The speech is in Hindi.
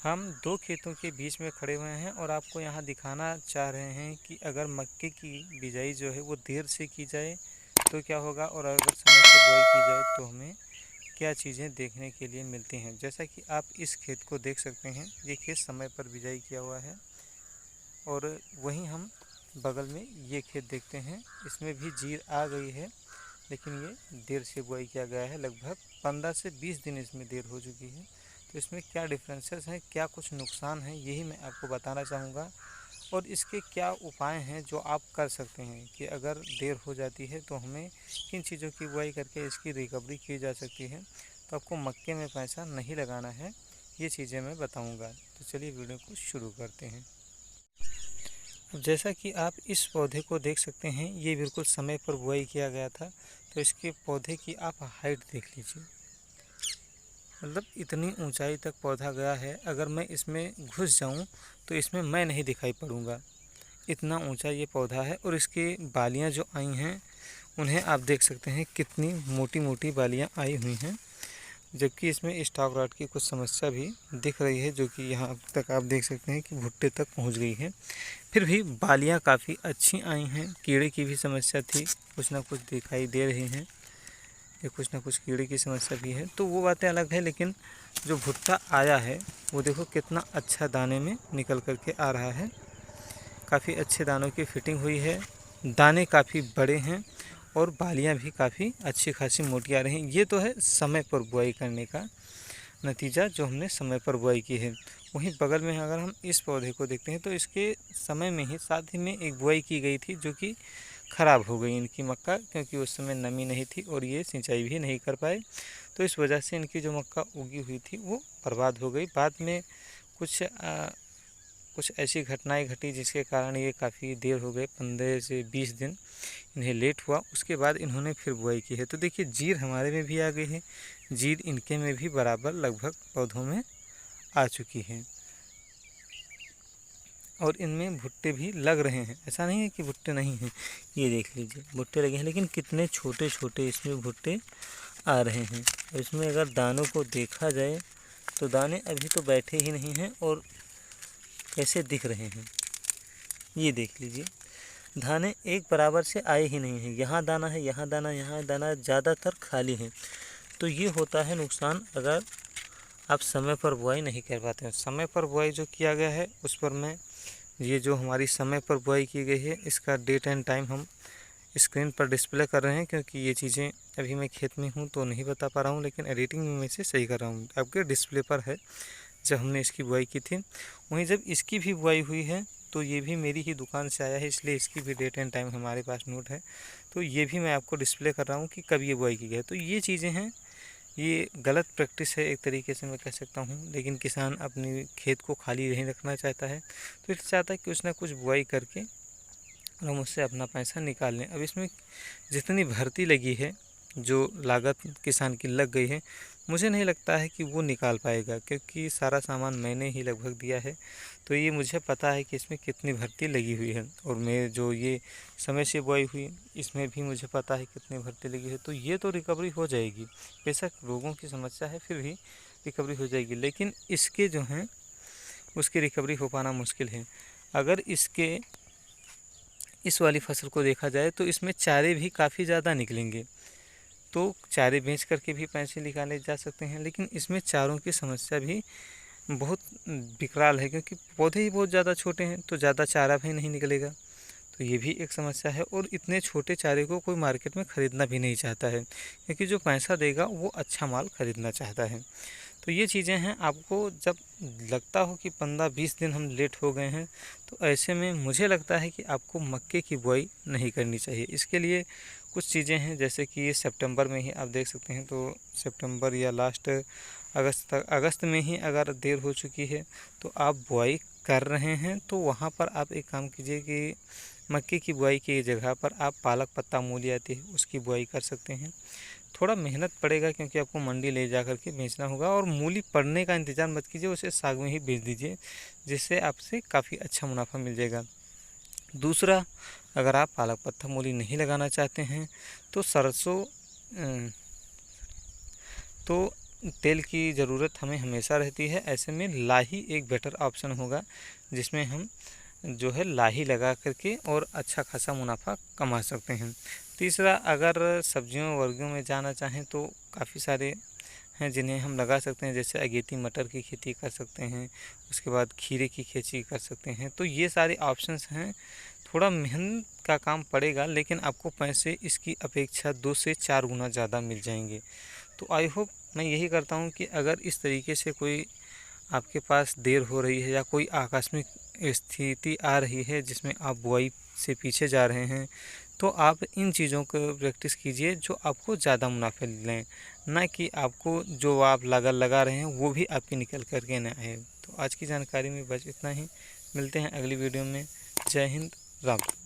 हम दो खेतों के बीच में खड़े हुए हैं और आपको यहाँ दिखाना चाह रहे हैं कि अगर मक्के की बिजाई जो है वो देर से की जाए तो क्या होगा, और अगर समय से बुआई की जाए तो हमें क्या चीज़ें देखने के लिए मिलती हैं। जैसा कि आप इस खेत को देख सकते हैं, ये खेत समय पर बिजाई किया हुआ है। और वहीं हम बगल में ये खेत देखते हैं, इसमें भी जीर आ गई है, लेकिन ये देर से बुआई किया गया है। लगभग 15 से 20 दिन इसमें देर हो चुकी है। तो इसमें क्या डिफरेंसेस हैं, क्या कुछ नुकसान हैं, यही मैं आपको बताना चाहूँगा। और इसके क्या उपाय हैं जो आप कर सकते हैं कि अगर देर हो जाती है तो हमें किन चीज़ों की बुआई करके इसकी रिकवरी की जा सकती है, तो आपको मक्के में पैसा नहीं लगाना है, ये चीज़ें मैं बताऊँगा। तो चलिए वीडियो को शुरू करते हैं। अब जैसा कि आप इस पौधे को देख सकते हैं, ये बिल्कुल समय पर बुआई किया गया था। तो इसके पौधे की आप हाइट देख लीजिए, मतलब इतनी ऊंचाई तक पौधा गया है। अगर मैं इसमें घुस जाऊं तो इसमें मैं नहीं दिखाई पड़ूंगा, इतना ऊंचा ये पौधा है। और इसकी बालियां जो आई हैं उन्हें आप देख सकते हैं, कितनी मोटी मोटी बालियां आई हुई हैं। जबकि इसमें स्टॉक रॉट की कुछ समस्या भी दिख रही है, जो कि यहाँ तक आप देख सकते हैं कि भुट्टे तक पहुँच गई है। फिर भी बालियां काफ़ी अच्छी आई हैं। कीड़े की भी समस्या थी, कुछ ना कुछ दिखाई दे रही हैं, ये कुछ ना कुछ कीड़े की समस्या भी है, तो वो बातें अलग है। लेकिन जो भुट्टा आया है वो देखो कितना अच्छा दाने में निकल कर के आ रहा है। काफ़ी अच्छे दानों की फिटिंग हुई है, दाने काफ़ी बड़े हैं और बालियां भी काफ़ी अच्छी खासी मोटी आ रही हैं। ये तो है समय पर बुआई करने का नतीजा, जो हमने समय पर बुआई की है। वहीं बगल में अगर हम इस पौधे को देखते हैं तो इसके समय में ही साथ ही में एक बुआई की गई थी, जो कि ख़राब हो गई इनकी मक्का, क्योंकि उस समय नमी नहीं थी और ये सिंचाई भी नहीं कर पाए। तो इस वजह से इनकी जो मक्का उगी हुई थी वो बर्बाद हो गई। बाद में कुछ कुछ ऐसी घटनाएं घटी जिसके कारण ये काफ़ी देर हो गए, 15 से 20 दिन इन्हें लेट हुआ। उसके बाद इन्होंने फिर बुआई की है। तो देखिए जीर हमारे में भी आ गई है, जीर इनके में भी बराबर लगभग पौधों में आ चुकी है। और इनमें भुट्टे भी लग रहे हैं, ऐसा नहीं है कि भुट्टे नहीं हैं। ये देख लीजिए भुट्टे लगे हैं, लेकिन कितने छोटे छोटे इसमें भुट्टे आ रहे हैं। और इसमें अगर दानों को देखा जाए तो दाने अभी तो बैठे ही नहीं हैं और कैसे दिख रहे हैं, ये देख लीजिए। दाने एक बराबर से आए ही नहीं हैं, यहाँ दाना है, यहाँ दाना, यहाँ दाना, ज़्यादातर खाली है। तो ये होता है नुकसान अगर आप समय पर बुआई नहीं कर पाते हैं। समय पर बुआई जो किया गया है उस पर मैं, ये जो हमारी समय पर बुआई की गई है इसका डेट एंड टाइम हम स्क्रीन पर डिस्प्ले कर रहे हैं, क्योंकि ये चीज़ें अभी मैं खेत में हूँ तो नहीं बता पा रहा हूँ, लेकिन एडिटिंग में से सही कर रहा हूँ। आपके डिस्प्ले पर है जब हमने इसकी बुआई की थी। वहीं जब इसकी भी बुआई हुई है तो ये भी मेरी ही दुकान से आया है, इसलिए इसकी भी डेट एंड टाइम हमारे पास नोट है। तो ये भी मैं आपको डिस्प्ले कर रहा हूँ कि कब ये बुआई की गई। तो ये चीज़ें हैं, ये गलत प्रैक्टिस है एक तरीके से मैं कह सकता हूँ। लेकिन किसान अपने खेत को खाली नहीं रखना चाहता है, तो इसलिए चाहता है कि कुछ ना कुछ बुआई करके हम उससे अपना पैसा निकाल लें। अब इसमें जितनी भर्ती लगी है, जो लागत किसान की लग गई है, मुझे नहीं लगता है कि वो निकाल पाएगा, क्योंकि सारा सामान मैंने ही लगभग दिया है। तो ये मुझे पता है कि इसमें कितनी भर्ती लगी हुई है। और मैं जो ये समय से बुआई हुई इसमें भी मुझे पता है कितनी भर्ती लगी है। तो ये तो रिकवरी हो जाएगी, बेशक रोगों की समस्या है, फिर भी रिकवरी हो जाएगी। लेकिन इसके जो हैं उसकी रिकवरी हो पाना मुश्किल है। अगर इसके इस वाली फसल को देखा जाए तो इसमें चारे भी काफ़ी ज़्यादा निकलेंगे, तो चारे बेच करके भी पैसे निकाले जा सकते हैं। लेकिन इसमें चारों की समस्या भी बहुत विकराल है, क्योंकि पौधे ही बहुत ज़्यादा छोटे हैं तो ज़्यादा चारा भी नहीं निकलेगा। तो ये भी एक समस्या है। और इतने छोटे चारे को कोई मार्केट में ख़रीदना भी नहीं चाहता है, क्योंकि जो पैसा देगा वो अच्छा माल ख़रीदना चाहता है। तो ये चीज़ें हैं। आपको जब लगता हो कि 15-20 दिन हम लेट हो गए हैं, तो ऐसे में मुझे लगता है कि आपको मक्के की बुआई नहीं करनी चाहिए। इसके लिए कुछ चीज़ें हैं, जैसे कि ये सितंबर में ही आप देख सकते हैं, तो सितंबर या लास्ट अगस्त में ही अगर देर हो चुकी है तो आप बुआई कर रहे हैं, तो वहाँ पर आप एक काम कीजिए कि मक्के की बुआई की जगह पर आप पालक पत्ता मूली आती है उसकी बुआई कर सकते हैं। थोड़ा मेहनत पड़ेगा, क्योंकि आपको मंडी ले जा करके बेचना होगा। और मूली पड़ने का इंतज़ार मत कीजिए, उसे साग में ही बेच दीजिए, जिससे आपसे काफ़ी अच्छा मुनाफा मिल जाएगा। दूसरा, अगर आप पालक पत्ता मूली नहीं लगाना चाहते हैं तो सरसों तो तेल की ज़रूरत हमें हमेशा रहती है। ऐसे में लाही एक बेटर ऑप्शन होगा, जिसमें हम जो है लाही लगा करके और अच्छा खासा मुनाफा कमा सकते हैं। तीसरा, अगर सब्जियों वर्गियों में जाना चाहें तो काफ़ी सारे हैं जिन्हें हम लगा सकते हैं, जैसे अगेती मटर की खेती कर सकते हैं, उसके बाद खीरे की खेती कर सकते हैं। तो ये सारे ऑप्शंस हैं। थोड़ा मेहनत का काम पड़ेगा, लेकिन आपको पैसे इसकी अपेक्षा 2 से 4 गुना ज़्यादा मिल जाएंगे। तो आई होप, मैं यही करता हूँ कि अगर इस तरीके से कोई आपके पास देर हो रही है या कोई आकस्मिक स्थिति आ रही है जिसमें आप बुआई से पीछे जा रहे हैं, तो आप इन चीज़ों को प्रैक्टिस कीजिए जो आपको ज़्यादा मुनाफे लें, ना कि आपको जो आप लागत लगा रहे हैं वो भी आपकी निकल करके ना आए। तो आज की जानकारी में बस इतना ही। मिलते हैं अगली वीडियो में। जय हिंद, राम।